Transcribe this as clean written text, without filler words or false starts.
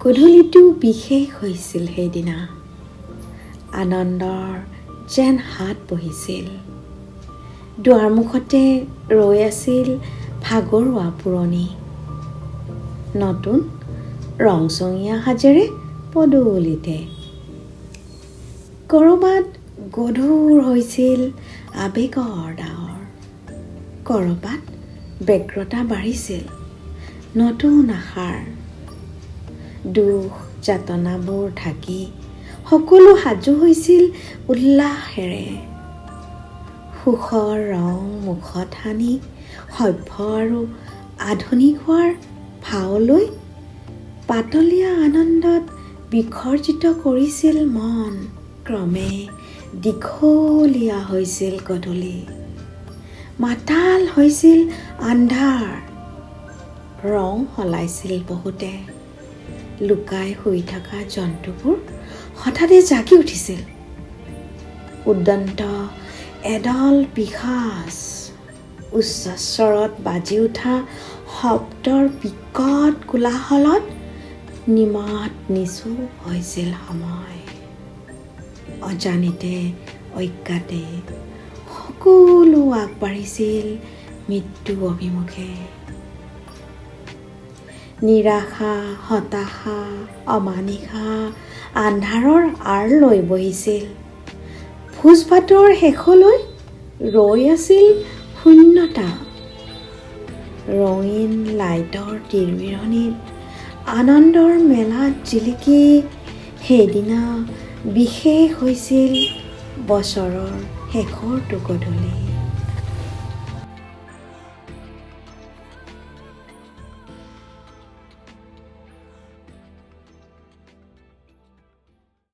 গধূলিটো বিশেষ হৈছিল সেইদিনা। আনন্দৰ যেন হাত বহিছিল। দুৱাৰমুখতে ৰৈ আছিল ভাগৰুৱা পুৰণি। নতুন ৰংচঙীয়া সাজেৰে পদূলিতে। ক'ৰবাত গধুৰ হৈছিল আবেগৰ ডাৱৰ। ক'ৰবাত ব্যগ্ৰতা বাঢ়িছিল নতুন আশাৰ। দুখ যাতনাবোৰ ঢাকি সকলো সাজু হৈছিল উল্লাসেৰে। সুখৰ ৰং মুখত সানি সভ্য আৰু আধুনিক হোৱাৰ ভাও লৈ পাতলীয়া আনন্দত বিসৰ্জিত কৰিছিল মন। ক্ৰমে দীঘলীয়া হৈছিল গধূলি। মাতাল হৈছিল আন্ধাৰ। ৰং সলাইছিল বহুতে। লুকাই শুই থকা জন্তুবোৰ হঠাতে জাগি উঠিছিল। উদন্ত এডাল পিশাচ উচ্চস্বৰত বাজি উঠা শব্দৰ বিকট কোলাহলত নিমাত নিচুপ হৈছিল সময়। অজানিতে অজ্ঞাতে সকলো আগবাঢ়িছিল মৃত্যু অভিমুখে। নিৰাশা হতাশা অমানিশা আন্ধাৰৰ আঁৰ লৈ বহিছিল। ভোজ ভাতৰ শেষলৈ ৰৈ আছিল শূন্যতা। ৰঙীন লাইটৰ তিৰবিৰণিত আনন্দৰ মেলাত জিলিকি সেইদিনা বিশেষ হৈছিল বছৰৰ শেষৰটো গধূলি।